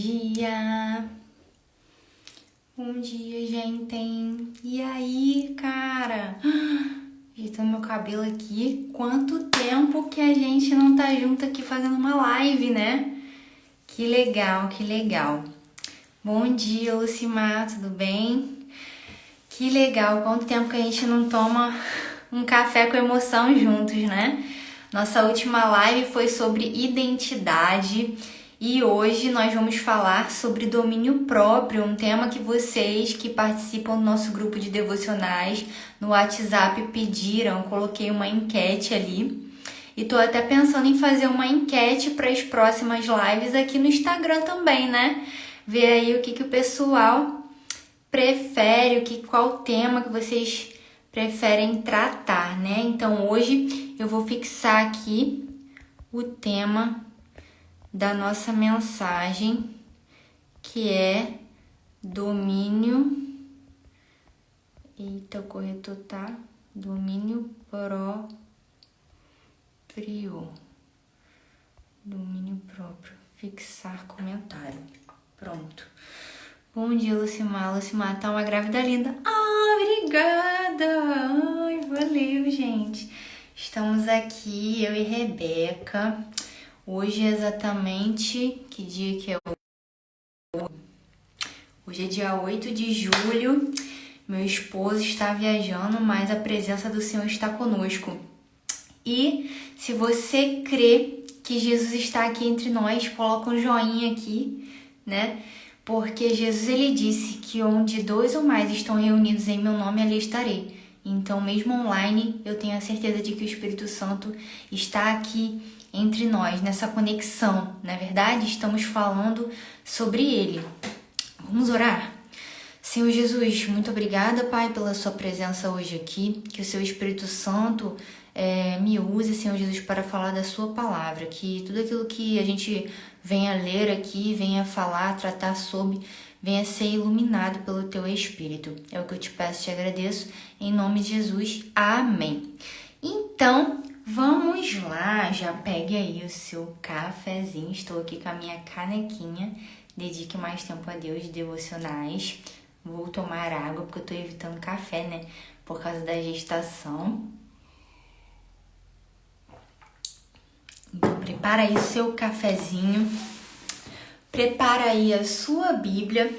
dia! Bom dia, gente! E aí, cara? Ajeitando meu cabelo aqui. Quanto tempo que a gente não tá junto aqui fazendo uma live, né? Que legal, que legal! Bom dia, Lucimar, tudo bem? Que legal! Quanto tempo que a gente não toma um café com emoção juntos, né? Nossa última live foi sobre identidade e hoje nós vamos falar sobre domínio próprio, um tema que vocês que participam do nosso grupo de devocionais no WhatsApp pediram. Eu coloquei uma enquete ali e tô até pensando em fazer uma enquete para as próximas lives aqui no Instagram também, né? Ver aí o que o pessoal prefere, qual tema que vocês preferem tratar, né? Então hoje eu vou fixar aqui o tema da nossa mensagem, que é domínio. Eita, o corretor tá? Domínio próprio. Domínio próprio. Fixar comentário. Pronto. Bom dia, Lucimar. Lucimar tá uma grávida linda. Ah, obrigada! Ai, valeu, gente. Estamos aqui, eu e Rebeca. Hoje é exatamente... Que dia que é hoje? Hoje é dia 8 de julho. Meu esposo está viajando, mas a presença do Senhor está conosco. E se você crê que Jesus está aqui entre nós, coloca um joinha aqui, né? Porque Jesus, ele disse que onde 2 ou mais estão reunidos em meu nome, ali estarei. Então, mesmo online, eu tenho a certeza de que o Espírito Santo está aqui entre nós, nessa conexão. Na verdade, estamos falando sobre ele. Vamos orar? Senhor Jesus, muito obrigada, Pai, pela sua presença hoje aqui. Que o seu Espírito Santo me use, Senhor Jesus, para falar da sua palavra. Que tudo aquilo que a gente venha ler aqui, venha falar, tratar sobre, venha ser iluminado pelo teu Espírito. É o que eu te peço e te agradeço. Em nome de Jesus. Amém. Então, vamos lá. Já pegue aí o seu cafezinho. Estou aqui com a minha canequinha. Dedique mais tempo a Deus, devocionais. Vou tomar água, porque eu tô evitando café, né? Por causa da gestação. Então, prepara aí o seu cafezinho. Prepara aí a sua Bíblia.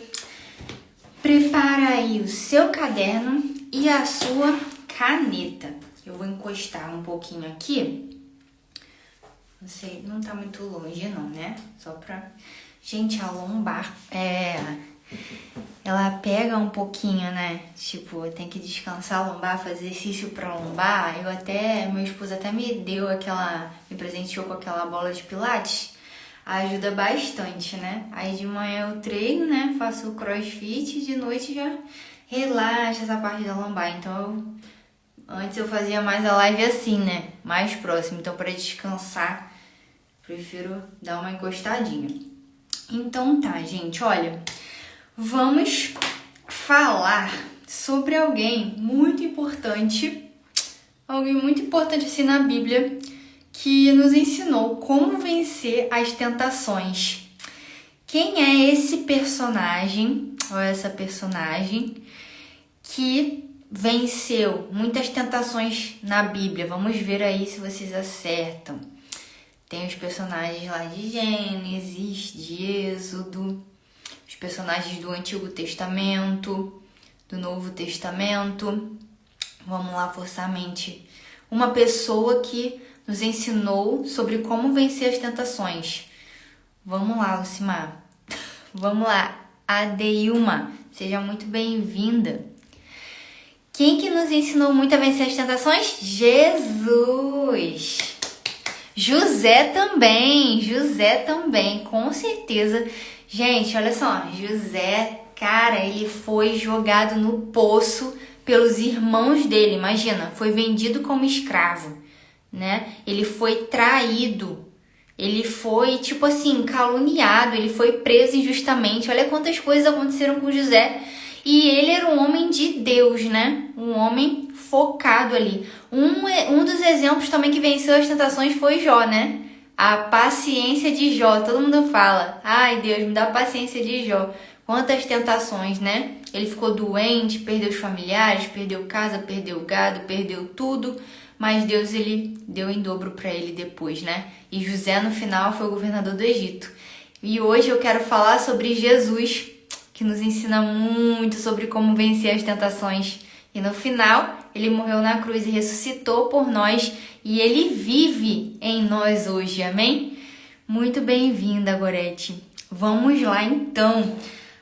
Prepara aí o seu caderno e a sua caneta. Eu vou encostar um pouquinho aqui. Não sei, não tá muito longe não, né? Só pra... Gente, a lombar... Ela pega um pouquinho, né? Tipo, tem que descansar a lombar, fazer exercício pra lombar. Meu esposo até me presenteou com aquela bola de pilates. Ajuda bastante, né? Aí de manhã eu treino, né? Faço o crossfit e de noite já relaxa essa parte da lombar. Então, antes eu fazia mais a live assim, né? Mais próximo. Então, para descansar, prefiro dar uma encostadinha. Então tá, gente, olha... Vamos falar sobre alguém muito importante assim na Bíblia, que nos ensinou como vencer as tentações. Quem é esse personagem, ou essa personagem, que venceu muitas tentações na Bíblia? Vamos ver aí se vocês acertam. Tem os personagens lá de Gênesis, de Êxodo, os personagens do Antigo Testamento, do Novo Testamento. Vamos lá, forçar a mente. Uma pessoa que nos ensinou sobre como vencer as tentações. Vamos lá, Lucimar. Vamos lá. Adeilma, seja muito bem-vinda. Quem que nos ensinou muito a vencer as tentações? Jesus! José também, com certeza. Gente, olha só, José, cara, ele foi jogado no poço pelos irmãos dele, imagina, foi vendido como escravo, né? Ele foi traído, ele foi, tipo assim, caluniado, ele foi preso injustamente. Olha quantas coisas aconteceram com José. E ele era um homem de Deus, né? Um homem focado ali. Um dos exemplos também que venceu as tentações foi Jó, né? A paciência de Jó. Todo mundo fala, ai Deus, me dá paciência de Jó. Quantas tentações, né? Ele ficou doente, perdeu os familiares, perdeu casa, perdeu gado, perdeu tudo. Mas Deus, ele deu em dobro para ele depois, né? E José, no final, foi o governador do Egito. E hoje eu quero falar sobre Jesus, que nos ensina muito sobre como vencer as tentações. E no final, ele morreu na cruz e ressuscitou por nós. E ele vive em nós hoje, amém? Muito bem-vinda, Gorete. Vamos lá, então.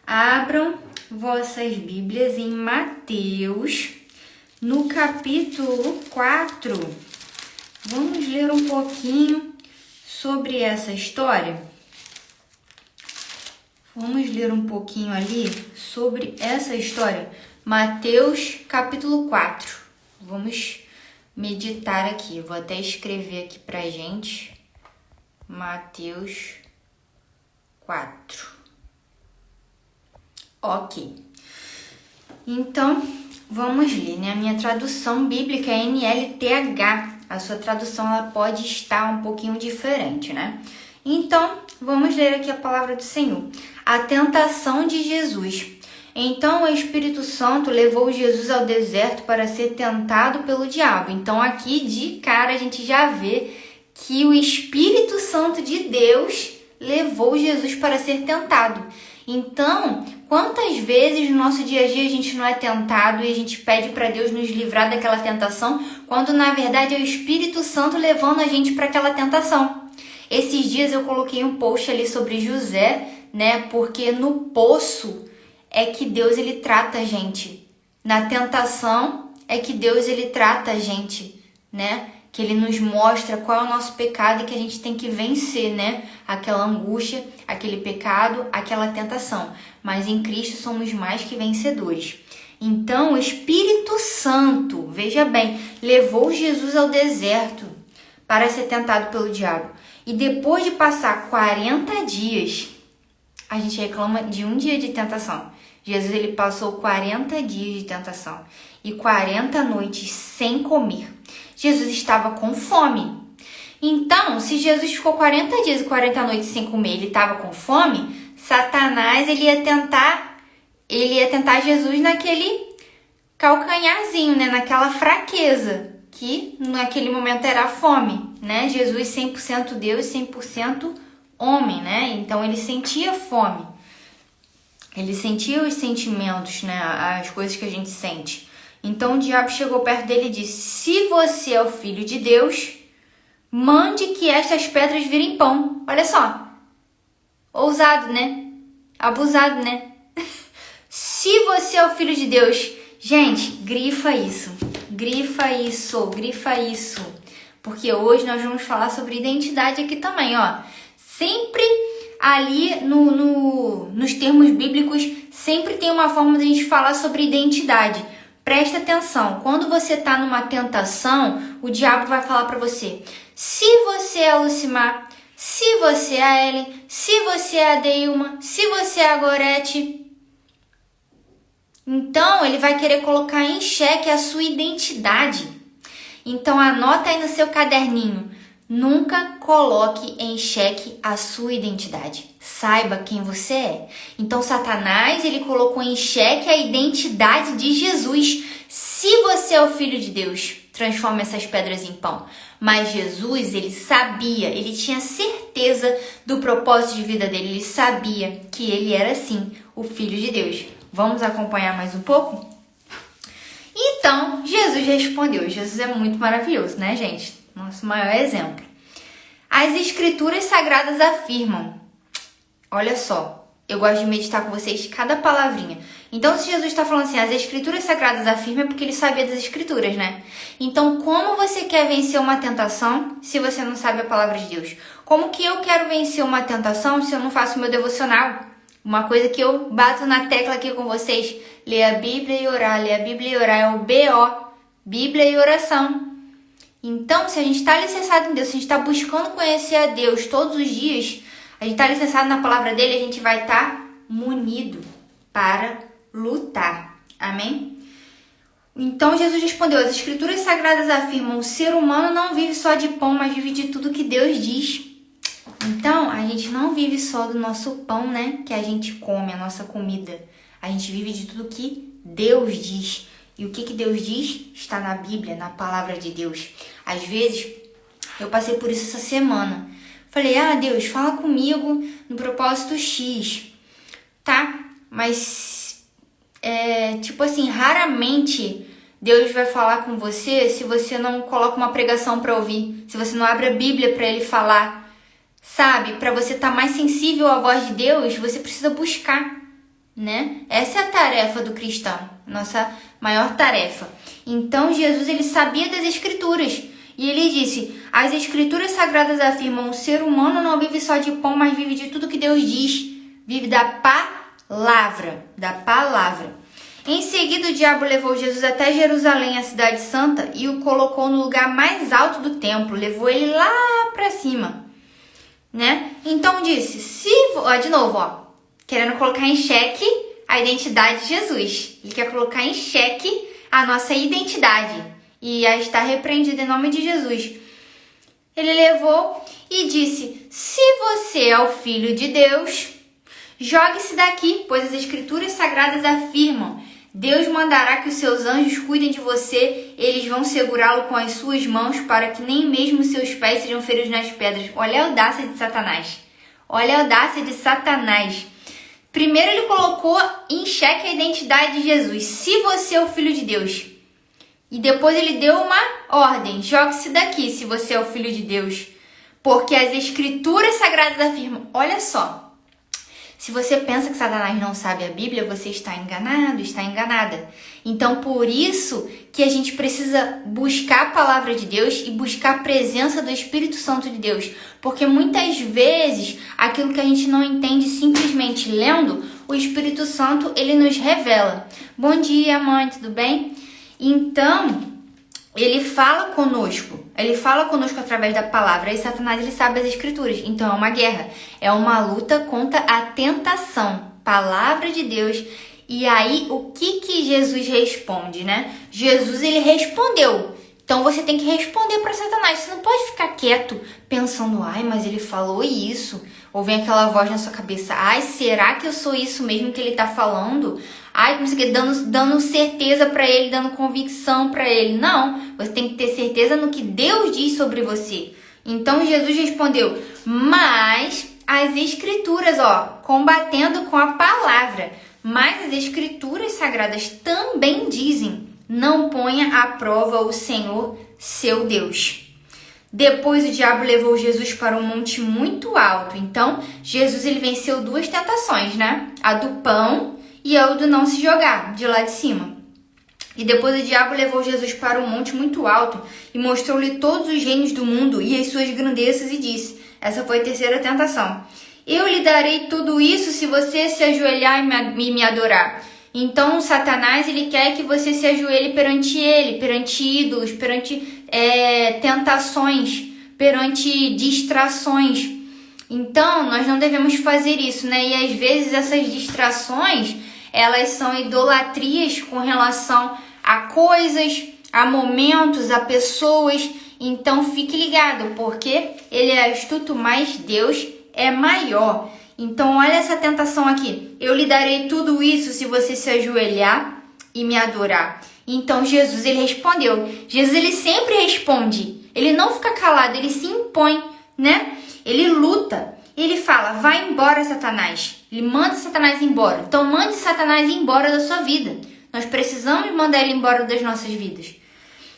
Abram vossas Bíblias em Mateus, no capítulo 4. Vamos ler um pouquinho sobre essa história. Vamos ler um pouquinho ali sobre essa história. Mateus, capítulo 4. Vamos meditar aqui. Vou até escrever aqui pra gente. Mateus 4. Ok. Então, vamos ler, né? A minha tradução bíblica é NLTH. A sua tradução ela pode estar um pouquinho diferente, né? Então, vamos ler aqui a palavra do Senhor. A tentação de Jesus. Então, o Espírito Santo levou Jesus ao deserto para ser tentado pelo diabo. Então, aqui de cara a gente já vê que o Espírito Santo de Deus levou Jesus para ser tentado. Então, quantas vezes no nosso dia a dia a gente não é tentado e a gente pede para Deus nos livrar daquela tentação, quando na verdade é o Espírito Santo levando a gente para aquela tentação. Esses dias eu coloquei um post ali sobre José, né? Porque no poço é que Deus ele trata a gente. Na tentação é que Deus ele trata a gente, né? Que ele nos mostra qual é o nosso pecado e que a gente tem que vencer, né? Aquela angústia, aquele pecado, aquela tentação. Mas em Cristo somos mais que vencedores. Então, o Espírito Santo, veja bem, levou Jesus ao deserto para ser tentado pelo diabo. E depois de passar 40 dias, a gente reclama de um dia de tentação. Jesus ele passou 40 dias de tentação e 40 noites sem comer. Jesus estava com fome. Então, se Jesus ficou 40 dias e 40 noites sem comer, ele estava com fome, Satanás ele ia tentar Jesus naquele calcanharzinho, né? Naquela fraqueza, que naquele momento era a fome, né? Jesus 100% Deus, 100% homem, né? Então ele sentia fome. Ele sentia os sentimentos, né? As coisas que a gente sente. Então o diabo chegou perto dele e disse: se você é o filho de Deus, mande que estas pedras virem pão. Olha só. Ousado, né? Abusado, né? Se você é o filho de Deus. Gente, grifa isso. Grifa isso. Grifa isso. Porque hoje nós vamos falar sobre identidade aqui também, ó. Sempre ali nos termos bíblicos, sempre tem uma forma de a gente falar sobre identidade. Presta atenção, quando você está numa tentação, o diabo vai falar para você: se você é a Lucimar, se você é a Ellen, se você é a Deilma, se você é a Gorete. Então, ele vai querer colocar em xeque a sua identidade. Então, anota aí no seu caderninho. Nunca coloque em xeque a sua identidade. Saiba quem você é. Então, Satanás, ele colocou em xeque a identidade de Jesus. Se você é o Filho de Deus, transforma essas pedras em pão. Mas Jesus, ele sabia, ele tinha certeza do propósito de vida dele. Ele sabia que ele era, sim, o Filho de Deus. Vamos acompanhar mais um pouco? Então, Jesus respondeu. Jesus é muito maravilhoso, né, gente? Nosso maior exemplo. As escrituras sagradas afirmam. Olha só, eu gosto de meditar com vocês cada palavrinha. Então, se Jesus está falando assim, as escrituras sagradas afirmam, é porque ele sabia das escrituras, né? Então, como você quer vencer uma tentação se você não sabe a palavra de Deus? Como que eu quero vencer uma tentação se eu não faço o meu devocional? Uma coisa que eu bato na tecla aqui com vocês, ler a Bíblia e orar, ler a Bíblia e orar, é o BO, Bíblia e oração. Então, se a gente está alicerçado em Deus, se a gente está buscando conhecer a Deus todos os dias, a gente está alicerçado na palavra dele, a gente vai estar munido para lutar. Amém? Então, Jesus respondeu: as escrituras sagradas afirmam, o ser humano não vive só de pão, mas vive de tudo que Deus diz. gente não vive só do nosso pão, né? Que a gente come, a nossa comida. A gente vive de tudo que Deus diz. E o que Deus diz está na Bíblia, na palavra de Deus. Às vezes, eu passei por isso essa semana. Falei, Deus, fala comigo no propósito X, tá? Mas, tipo assim, raramente Deus vai falar com você se você não coloca uma pregação para ouvir, se você não abre a Bíblia para Ele falar, sabe? Para você estar mais sensível à voz de Deus, você precisa buscar, né? Essa é a tarefa do cristão, nossa maior tarefa. Então, Jesus, ele sabia das Escrituras. E ele disse, as Escrituras Sagradas afirmam, o ser humano não vive só de pão, mas vive de tudo que Deus diz. Vive da palavra, Em seguida, o diabo levou Jesus até Jerusalém, a cidade santa, e o colocou no lugar mais alto do templo. Levou ele lá para cima, né? Então disse, de novo, querendo colocar em xeque a identidade de Jesus. Ele quer colocar em xeque a nossa identidade. E a está repreendido em nome de Jesus. Ele levou e disse, se você é o Filho de Deus, jogue-se daqui, pois as Escrituras Sagradas afirmam, Deus mandará que os seus anjos cuidem de você, eles vão segurá-lo com as suas mãos para que nem mesmo seus pés sejam feridos nas pedras. Olha a audácia de Satanás. Primeiro ele colocou em xeque a identidade de Jesus. Se você é o Filho de Deus. E depois ele deu uma ordem. Jogue-se daqui se você é o Filho de Deus. Porque as Escrituras Sagradas afirmam. Olha só. Se você pensa que Satanás não sabe a Bíblia, você está enganado, está enganada. Então, por isso que a gente precisa buscar a palavra de Deus e buscar a presença do Espírito Santo de Deus. Porque muitas vezes, aquilo que a gente não entende simplesmente lendo, o Espírito Santo, ele nos revela. Bom dia, mãe, tudo bem? Então, ele fala conosco através da palavra, e Satanás, ele sabe as Escrituras, então é uma guerra, é uma luta contra a tentação, palavra de Deus. E aí, o que Jesus responde, né? Jesus, ele respondeu, então você tem que responder para Satanás, você não pode ficar quieto, pensando, mas ele falou isso, ou vem aquela voz na sua cabeça, será que eu sou isso mesmo que ele tá falando? Como você quer, dando certeza para ele, dando convicção para ele. Não, você tem que ter certeza no que Deus diz sobre você. Então Jesus respondeu, mas as Escrituras, combatendo com a palavra, mas as Escrituras Sagradas também dizem, não ponha à prova o Senhor, seu Deus. Depois o diabo levou Jesus para um monte muito alto. Então Jesus, ele venceu duas tentações, né? A do pão e ao do não se jogar de lá de cima. E depois o diabo levou Jesus para um monte muito alto e mostrou-lhe todos os reinos do mundo e as suas grandezas e disse, essa foi a terceira tentação, eu lhe darei tudo isso se você se ajoelhar e me adorar. Então Satanás, ele quer que você se ajoelhe perante ele, perante ídolos, perante tentações, perante distrações. Então nós não devemos fazer isso, né? E às vezes essas distrações, elas são idolatrias com relação a coisas, a momentos, a pessoas. Então fique ligado, porque ele é astuto, mas Deus é maior. Então olha essa tentação aqui. Eu lhe darei tudo isso se você se ajoelhar e me adorar. Então Jesus, ele respondeu. Jesus, ele sempre responde. Ele não fica calado, ele se impõe, né? Ele luta. Ele fala, vai embora, Satanás. Ele manda Satanás embora. Então mande Satanás embora da sua vida. Nós precisamos mandar ele embora das nossas vidas.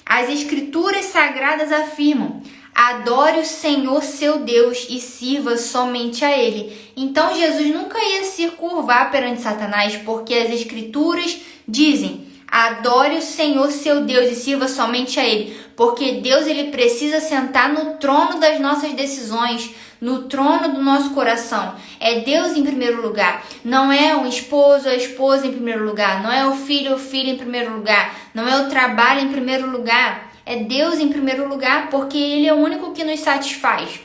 As Escrituras Sagradas afirmam, adore o Senhor seu Deus e sirva somente a Ele. Então Jesus nunca ia se curvar perante Satanás, porque as Escrituras dizem, adore o Senhor seu Deus e sirva somente a Ele. Porque Deus, ele precisa sentar no trono das nossas decisões, no trono do nosso coração. É Deus em primeiro lugar. Não é o esposo, a esposa em primeiro lugar. Não é o filho em primeiro lugar. Não é o trabalho em primeiro lugar. É Deus em primeiro lugar, porque Ele é o único que nos satisfaz.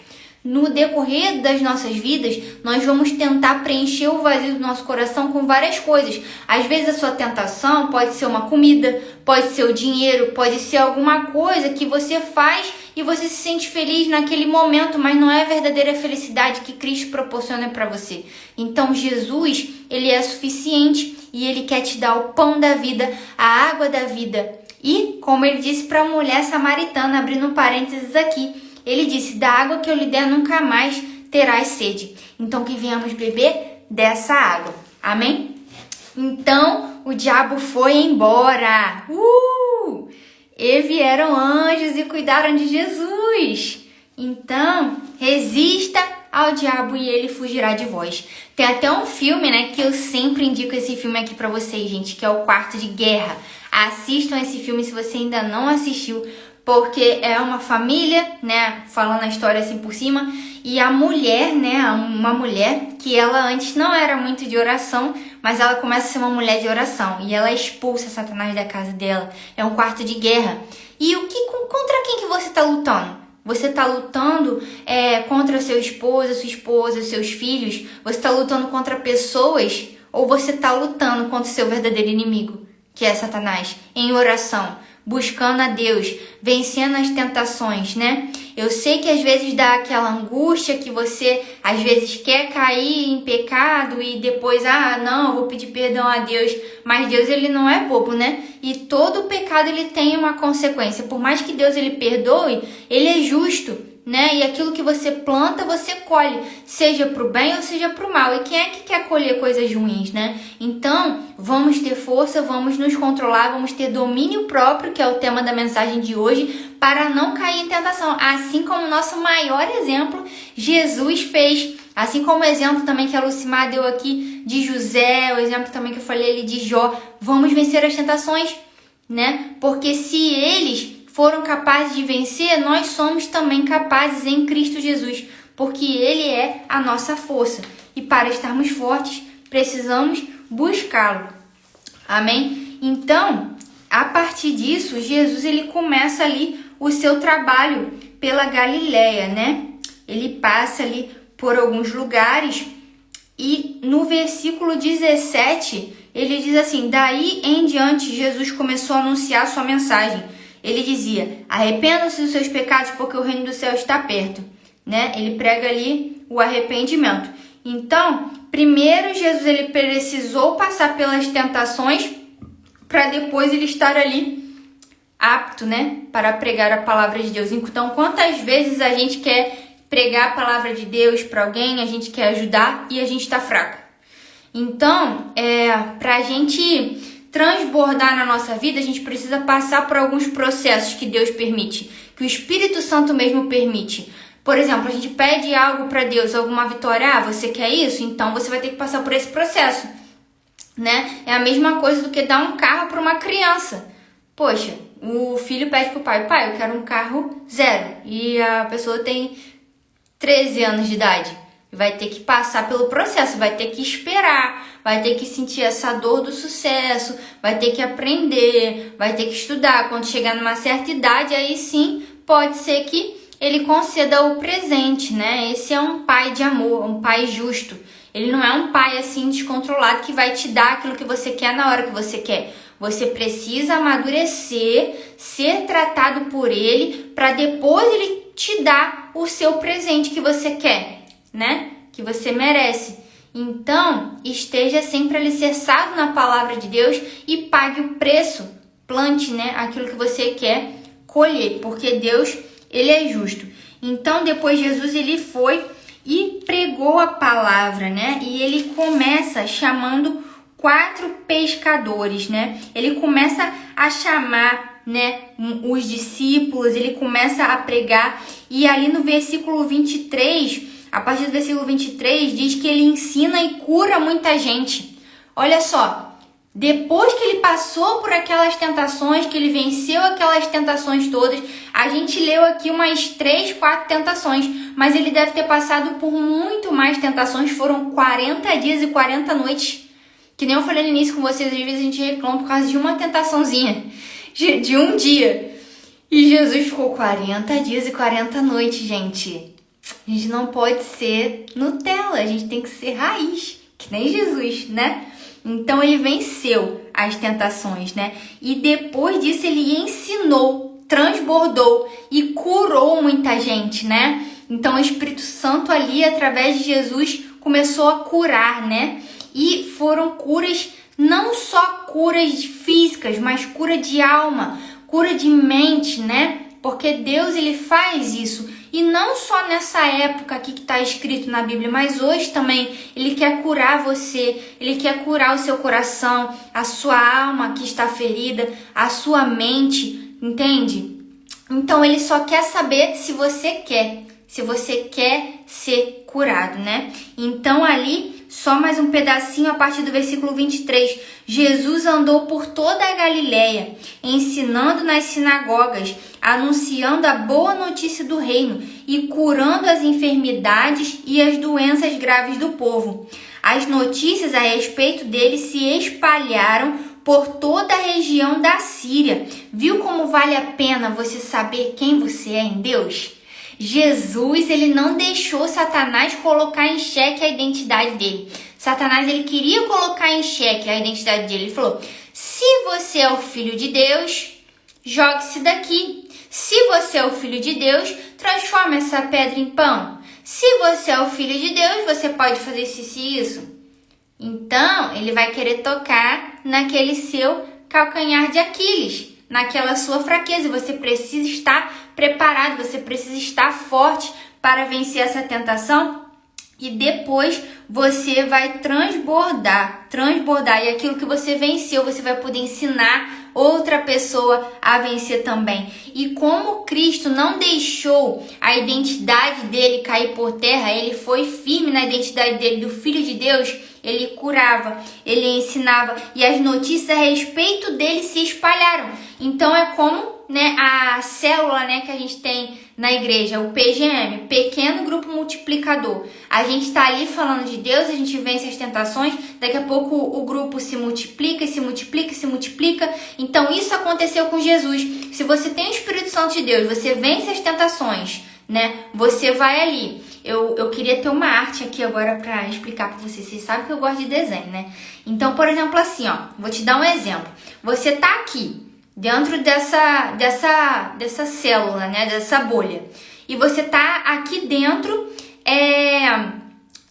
no decorrer das nossas vidas, nós vamos tentar preencher o vazio do nosso coração com várias coisas. Às vezes a sua tentação pode ser uma comida, pode ser o dinheiro, pode ser alguma coisa que você faz e você se sente feliz naquele momento, mas não é a verdadeira felicidade que Cristo proporciona para você. Então Jesus, ele é suficiente e ele quer te dar o pão da vida, a água da vida. E, como ele disse para a mulher samaritana, abrindo um parênteses aqui, ele disse, da água que eu lhe der nunca mais terás sede. Então que venhamos beber dessa água. Amém? Então o diabo foi embora. E vieram anjos e cuidaram de Jesus. Então resista ao diabo e ele fugirá de vós. Tem até um filme, né, que eu sempre indico esse filme aqui pra vocês, gente, que é o Quarto de Guerra. Assistam esse filme se você ainda não assistiu, porque é uma família, né, falando a história assim por cima, e a mulher, né, uma mulher que ela antes não era muito de oração, mas ela começa a ser uma mulher de oração, e ela expulsa Satanás da casa dela. É um quarto de guerra. E contra quem que você está lutando? Você está lutando contra o seu esposo, a sua esposa, os seus filhos? Você está lutando contra pessoas? Ou você está lutando contra o seu verdadeiro inimigo, que é Satanás, em oração, buscando a Deus, vencendo as tentações, né? Eu sei que às vezes dá aquela angústia que você às vezes quer cair em pecado e depois, não, eu vou pedir perdão a Deus, mas Deus, ele não é bobo, né? E todo pecado ele tem uma consequência. Por mais que Deus ele perdoe, ele é justo, né? E aquilo que você planta, você colhe, seja pro bem ou seja pro mal. E quem é que quer colher coisas ruins, né? Então, vamos ter força, vamos nos controlar, vamos ter domínio próprio, que é o tema da mensagem de hoje, para não cair em tentação. Assim como o nosso maior exemplo, Jesus fez. Assim como o exemplo também que a Lucimar deu aqui de José, o exemplo também que eu falei ali de Jó. Vamos vencer as tentações, né? Porque se eles foram capazes de vencer, nós somos também capazes em Cristo Jesus, porque Ele é a nossa força. E para estarmos fortes, precisamos buscá-lo. Amém? Então, a partir disso, Jesus ele começa ali o seu trabalho pela Galileia, né? Ele passa ali por alguns lugares e no versículo 17, ele diz assim, daí em diante Jesus começou a anunciar sua mensagem. Ele dizia, arrependam-se dos seus pecados porque o reino do céu está perto, né? Ele prega ali o arrependimento. Então, primeiro Jesus ele precisou passar pelas tentações para depois ele estar ali apto, né? Para pregar a palavra de Deus. Então, quantas vezes a gente quer pregar a palavra de Deus para alguém, a gente quer ajudar e a gente está fraco. Então, para a gente transbordar na nossa vida, a gente precisa passar por alguns processos que Deus permite, que o Espírito Santo mesmo permite. Por exemplo, a gente pede algo para Deus, alguma vitória, você quer isso? Então você vai ter que passar por esse processo, né? É a mesma coisa do que dar um carro para uma criança. Poxa, o filho pede pro pai, eu quero um carro 0, e a pessoa tem 13 anos de idade. Vai ter que passar pelo processo, vai ter que esperar, vai ter que sentir essa dor do sucesso, vai ter que aprender, vai ter que estudar. Quando chegar numa certa idade, aí sim pode ser que ele conceda o presente, né? Esse é um pai de amor, um pai justo. Ele não é um pai assim descontrolado que vai te dar aquilo que você quer na hora que você quer. Você precisa amadurecer, ser tratado por ele, para depois ele te dar o seu presente que você quer, né? Que você merece. Então, esteja sempre alicerçado na palavra de Deus e pague o preço. Plante, né, aquilo que você quer colher, porque Deus, ele é justo. Então, depois Jesus, ele foi e pregou a palavra, né? E ele começa chamando 4 pescadores, né? Ele começa a chamar, né, os discípulos, ele começa a pregar. E ali no versículo 23... A partir do versículo 23, diz que ele ensina e cura muita gente. Olha só, depois que ele passou por aquelas tentações, que ele venceu aquelas tentações todas, a gente leu aqui umas 3, 4 tentações, mas ele deve ter passado por muito mais tentações. Foram 40 dias e 40 noites. Que nem eu falei no início com vocês, às vezes a gente reclama por causa de uma tentaçãozinha, de um dia. E Jesus ficou 40 dias e 40 noites, gente. A gente não pode ser Nutella, a gente tem que ser raiz, que nem Jesus, né? Então ele venceu as tentações, né? E depois disso ele ensinou, transbordou e curou muita gente, né? Então o Espírito Santo ali, através de Jesus, começou a curar, né? E foram curas, não só curas físicas, mas cura de alma, cura de mente, né? Porque Deus, ele faz isso. E não só nessa época aqui que está escrito na Bíblia, mas hoje também ele quer curar você, ele quer curar o seu coração, a sua alma que está ferida, a sua mente, entende? Então ele só quer saber se você quer ser curado, né? Então ali, só mais um pedacinho a partir do versículo 23. Jesus andou por toda a Galileia, ensinando nas sinagogas, anunciando a boa notícia do reino e curando as enfermidades e as doenças graves do povo. As notícias a respeito dele se espalharam por toda a região da Síria. Viu como vale a pena você saber quem você é em Deus? Jesus, ele não deixou Satanás colocar em xeque a identidade dele. Satanás, ele queria colocar em xeque a identidade dele. Ele falou, se você é o filho de Deus, jogue-se daqui. Se você é o filho de Deus, transforme essa pedra em pão. Se você é o filho de Deus, você pode fazer isso e isso. Então, ele vai querer tocar naquele seu calcanhar de Aquiles, naquela sua fraqueza. Você precisa estar preparado, você precisa estar forte para vencer essa tentação. E depois você vai transbordar. E aquilo que você venceu, você vai poder ensinar outra pessoa a vencer também. E como Cristo não deixou a identidade dele cair por terra, ele foi firme na identidade dele, do Filho de Deus, ele curava, ele ensinava e as notícias a respeito dele se espalharam. Então é como, né, a célula, né, que a gente tem na igreja, o PGM, Pequeno Grupo Multiplicador. A gente está ali falando de Deus, a gente vence as tentações, daqui a pouco o grupo se multiplica, e se multiplica, e se multiplica. Então isso aconteceu com Jesus. Se você tem o Espírito Santo de Deus, você vence as tentações, né? Você vai ali. Eu queria ter uma arte aqui agora para explicar para vocês. Vocês sabem que eu gosto de desenho, né? Então, por exemplo, assim, ó, vou te dar um exemplo. Você tá aqui, dentro dessa célula, né, dessa bolha. E você tá aqui dentro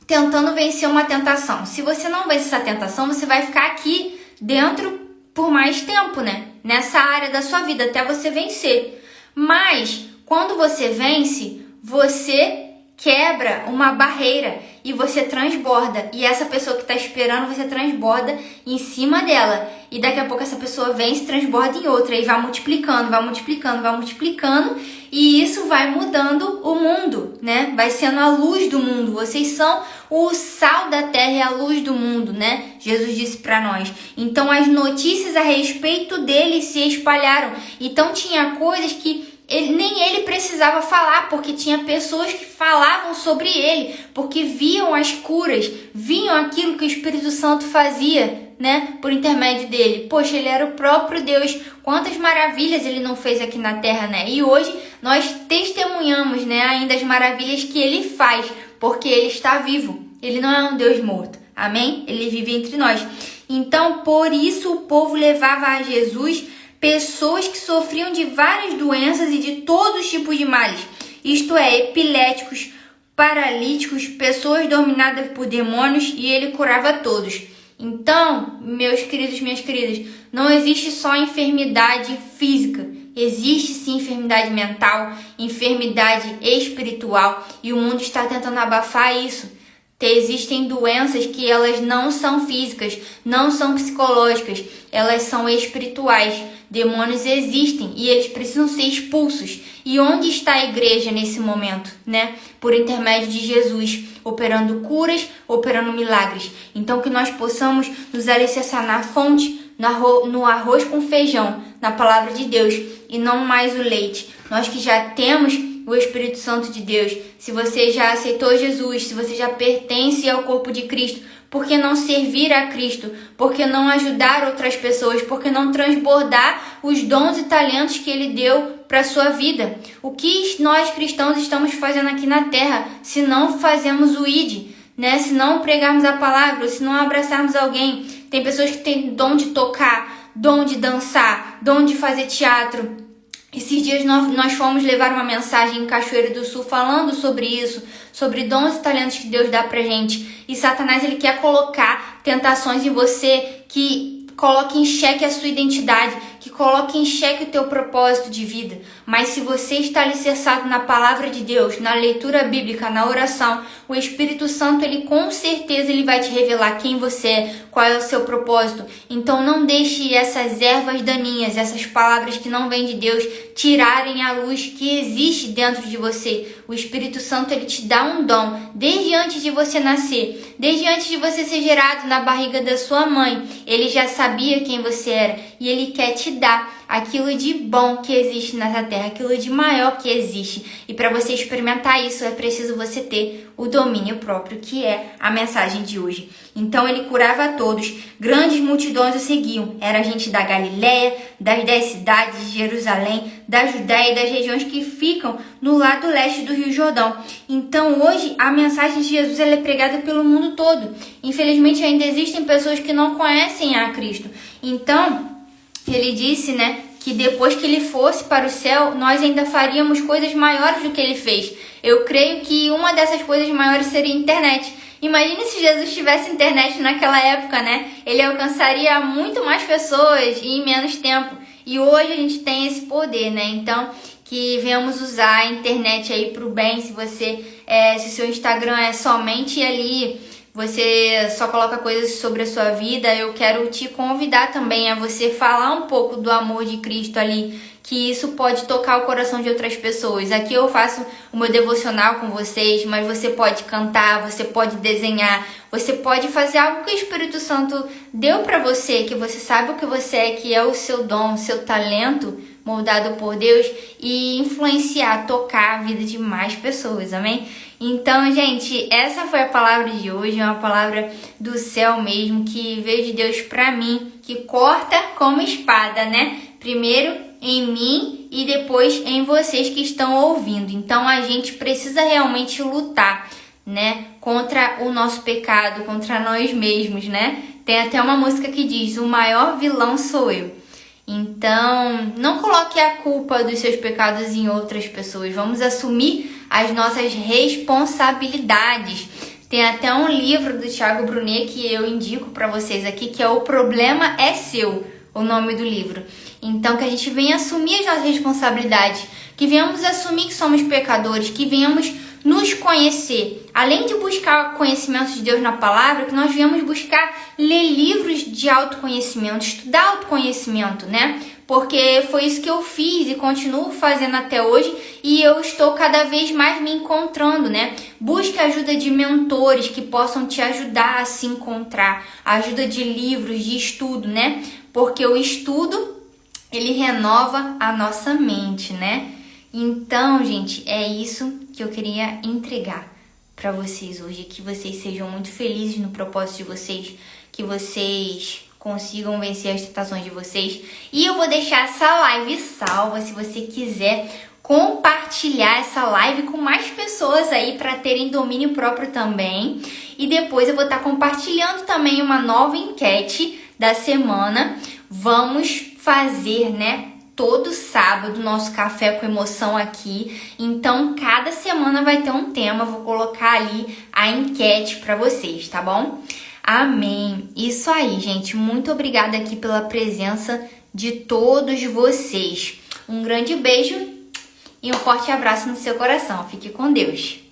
tentando vencer uma tentação. Se você não vencer essa tentação, você vai ficar aqui dentro por mais tempo, né? Nessa área da sua vida, até você vencer. Mas, quando você vence, você quebra uma barreira e você transborda. E essa pessoa que está esperando, você transborda em cima dela. E daqui a pouco essa pessoa vence, transborda em outra. E vai multiplicando, vai multiplicando, vai multiplicando. E isso vai mudando o mundo, né? Vai sendo a luz do mundo. Vocês são o sal da terra e a luz do mundo, né? Jesus disse para nós. Então as notícias a respeito dele se espalharam. Então tinha coisas que nem ele precisava falar, porque tinha pessoas que falavam sobre ele, porque viam as curas, viam aquilo que o Espírito Santo fazia, né, por intermédio dele. Poxa, ele era o próprio Deus, quantas maravilhas ele não fez aqui na terra, né? E hoje nós testemunhamos, né, ainda as maravilhas que ele faz, porque ele está vivo, ele não é um Deus morto, amém? Ele vive entre nós. Então, por isso o povo levava a Jesus pessoas que sofriam de várias doenças e de todos os tipos de males, isto é, epiléticos, paralíticos, pessoas dominadas por demônios, e ele curava todos. Então, meus queridos, minhas queridas, não existe só enfermidade física, existe sim enfermidade mental, enfermidade espiritual, e o mundo está tentando abafar isso. Existem doenças que elas não são físicas, não são psicológicas, elas são espirituais. Demônios existem e eles precisam ser expulsos. E onde está a igreja nesse momento, né? Por intermédio de Jesus, operando curas, operando milagres. Então que nós possamos nos alicerçar na fonte, no arroz com feijão, na palavra de Deus, e não mais o leite. Nós que já temos o Espírito Santo de Deus, se você já aceitou Jesus, se você já pertence ao corpo de Cristo, por que não servir a Cristo? Por que não ajudar outras pessoas? Por que não transbordar os dons e talentos que Ele deu para a sua vida? O que nós cristãos estamos fazendo aqui na Terra se não fazemos o ID, né? Se não pregarmos a palavra, se não abraçarmos alguém? Tem pessoas que têm dom de tocar, dom de dançar, dom de fazer teatro. Esses dias nós fomos levar uma mensagem em Cachoeiro do Sul falando sobre isso, sobre dons e talentos que Deus dá pra gente. E Satanás, ele quer colocar tentações em você que coloque em xeque a sua identidade, que coloque em xeque o teu propósito de vida. Mas se você está alicerçado na palavra de Deus, na leitura bíblica, na oração, o Espírito Santo, ele com certeza ele vai te revelar quem você é, qual é o seu propósito. Então não deixe essas ervas daninhas, essas palavras que não vêm de Deus, tirarem a luz que existe dentro de você. O Espírito Santo, ele te dá um dom desde antes de você nascer, desde antes de você ser gerado na barriga da sua mãe. Ele já sabia quem você era e ele quer te dar aquilo de bom que existe nessa terra, aquilo de maior que existe. E para você experimentar isso, é preciso você ter o domínio próprio, que é a mensagem de hoje. Então ele curava a todos, grandes multidões o seguiam. Era gente da Galileia, das 10 cidades de Jerusalém, da Judéia e das regiões que ficam no lado leste do Rio Jordão. Então hoje a mensagem de Jesus ela é pregada pelo mundo todo. Infelizmente ainda existem pessoas que não conhecem a Cristo. Então ele disse, né, que depois que ele fosse para o céu, nós ainda faríamos coisas maiores do que ele fez. Eu creio que uma dessas coisas maiores seria a internet. Imagine se Jesus tivesse internet naquela época, né? Ele alcançaria muito mais pessoas e em menos tempo. E hoje a gente tem esse poder, né? Então, que venhamos usar a internet aí para o bem. Se o seu Instagram é somente ali, você só coloca coisas sobre a sua vida, eu quero te convidar também a você falar um pouco do amor de Cristo ali, que isso pode tocar o coração de outras pessoas. Aqui eu faço o meu devocional com vocês, mas você pode cantar, você pode desenhar, você pode fazer algo que o Espírito Santo deu para você, que você sabe o que você é, que é o seu dom, o seu talento moldado por Deus, e influenciar, tocar a vida de mais pessoas, amém? Então, gente, essa foi a palavra de hoje, uma palavra do céu mesmo, que veio de Deus pra mim, que corta como espada, né? Primeiro em mim e depois em vocês que estão ouvindo. Então, a gente precisa realmente lutar, né? Contra o nosso pecado, contra nós mesmos, né? Tem até uma música que diz, o maior vilão sou eu. Então, não coloque a culpa dos seus pecados em outras pessoas. Vamos assumir as nossas responsabilidades. Tem até um livro do Thiago Brunet que eu indico para vocês aqui, que é O Problema é Seu, o nome do livro. Então, que a gente venha assumir as nossas responsabilidades, que venhamos assumir que somos pecadores, que venhamos nos conhecer. Além de buscar conhecimento de Deus na palavra, que nós venhamos buscar ler livros de autoconhecimento, estudar autoconhecimento, né? Porque foi isso que eu fiz e continuo fazendo até hoje e eu estou cada vez mais me encontrando, né? Busque a ajuda de mentores que possam te ajudar a se encontrar, a ajuda de livros, de estudo, né? Porque o estudo, ele renova a nossa mente, né? Então, gente, é isso que eu queria entregar para vocês hoje. Que vocês sejam muito felizes no propósito de vocês, que vocês consigam vencer as tentações de vocês. E eu vou deixar essa live salva, se você quiser compartilhar essa live com mais pessoas aí para terem domínio próprio também. E depois eu vou estar compartilhando também uma nova enquete da semana. Vamos fazer, né? Todo sábado, nosso Café com Emoção aqui. Então, cada semana vai ter um tema. Vou colocar ali a enquete para vocês, tá bom? Amém. Isso aí, gente. Muito obrigada aqui pela presença de todos vocês. Um grande beijo e um forte abraço no seu coração. Fique com Deus.